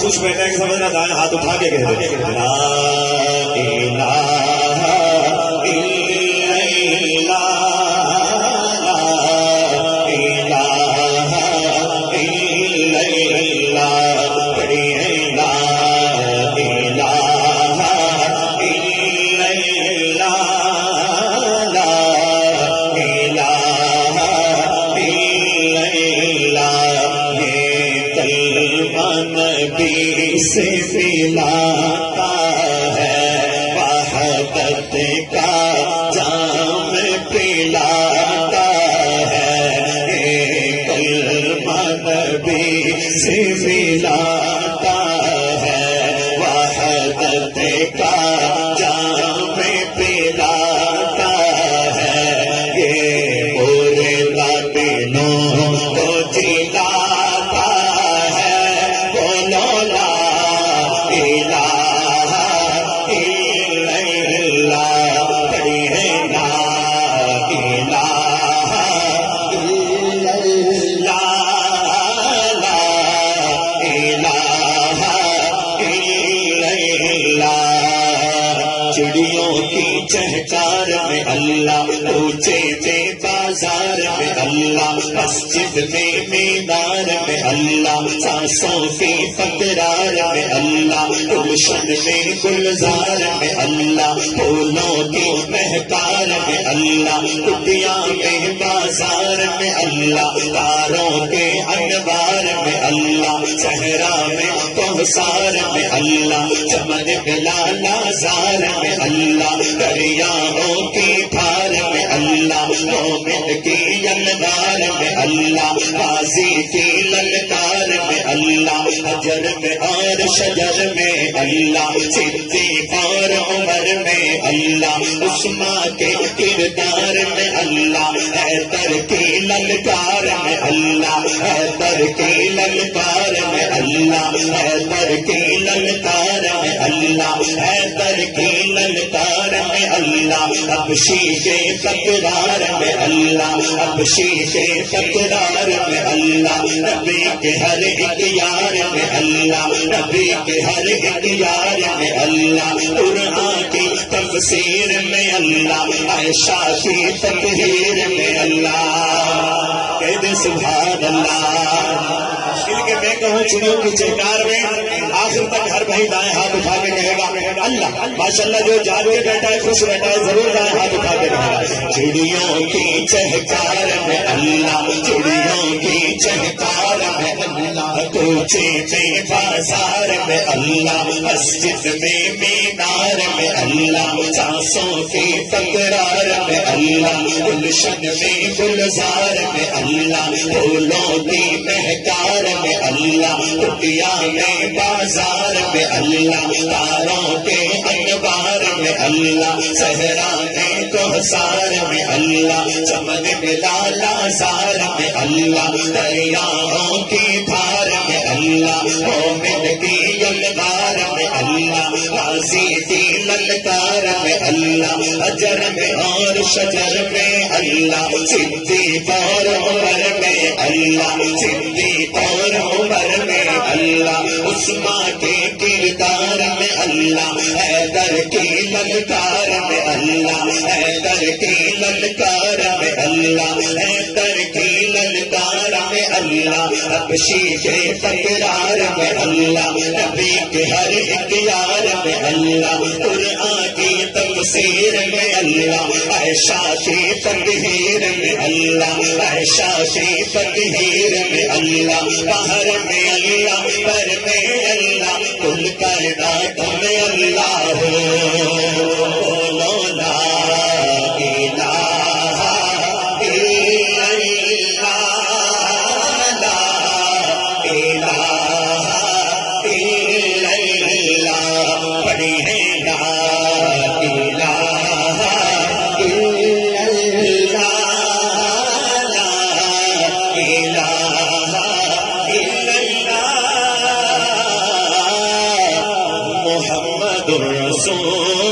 خوش بیٹھے کہ سمجھنا دائیں ہاتھ اٹھا کے کہہ دے لا الہ الا سے پلاتا ہے وحدت کا جام پلاتا ہے کلمہ نبی سے پلاتا ہے وحدت کا جام پلاتا ہے یہ پورے دلوں کو جلاتا چڑیوں کی چہچار میں اللہ اونچے بازار میں اللہ مسجد میں مینار میں اللہ سانسوں کی تکرار میں اللہ گلشن میں گلزار میں اللہ پھولوں کی مہکار میں اللہ کٹیاں میں بازار میں اللہ تاروں کے انوار میں اللہ صحرا میں کوثر میں اللہ چمن ملا زار میں اللہ دریاؤں کی دھار میں اللہ مومن کی یلغار میں اللہ غازی کی للکار میں اللہ حجر میں اور شجر میں اللہ صدیق اور عمر میں اللہ عثمان کے کردار میں اللہ حیدر کی للکار میں اللہ حیدر کی للکار میں اللہ حیدر کی للکار میں اللہ حیدر کی للکار میں اللہ حبشی کے تکرار میں اللہ حبشی کے تکرار میں اللہ نبی کے ہر ایک یار میں اللہ نبی کے ہر ایک یار میں اللہ قرآن کی تفسیر میں اللہ عائشہ کی تطہیر میں اللہ کہہ دے سبحان اللہ ان کے میں کہوں چڑیوں کی چہکار میں آخر تک ہر بھائی دائیں ہاتھ اٹھا کے کہے گا اللہ ماشاءاللہ جو جاگ کے بیٹھا ہے خوش بیٹھا ہے ضرور دائیں ہاتھ اٹھا کے کہے گا چڑیوں کی چہکار میں اللہ چڑیوں کی چہکار میں اللہ کوچے بازار میں اللہ مسجد میں مینار میں اللہ سانسوں کی تکرار میں اللہ گلشن میں گلزار میں اللہ پھولوں کی مہکار میں اللہ کٹیا میں بازار میں اللہ تاروں کے انوار میں اللہ صحرا میں کوثر میں اللہ چمن میں لالا زار میں اللہ دریاؤں کی دھار میں اللہ مومن کی یلغار میں اللہ غازی کی للکار میں اللہ حجر میں اور شجر میں اللہ صدیق اور عمر میں اللہ صدیق اور عمر میں اللہ عثمان کے کردار میں اللہ حیدر کی للکار میں اللہ حیدر کی للکار میں اللہ حیدر کی للکار میں اللہ حبشی کے تکرار میں اللہ نبی کے ہر اختیار میں اللہ قرآن کی تفسیر میں اللہ عائشہ کی تطہیر میں اللہ عائشہ کی تطہیر میں اللہ باہر میں اللہ پر میں اللہ کل کائنات میں اللہ ہو لا الہ الا اللہ لا الہ محمد الرسول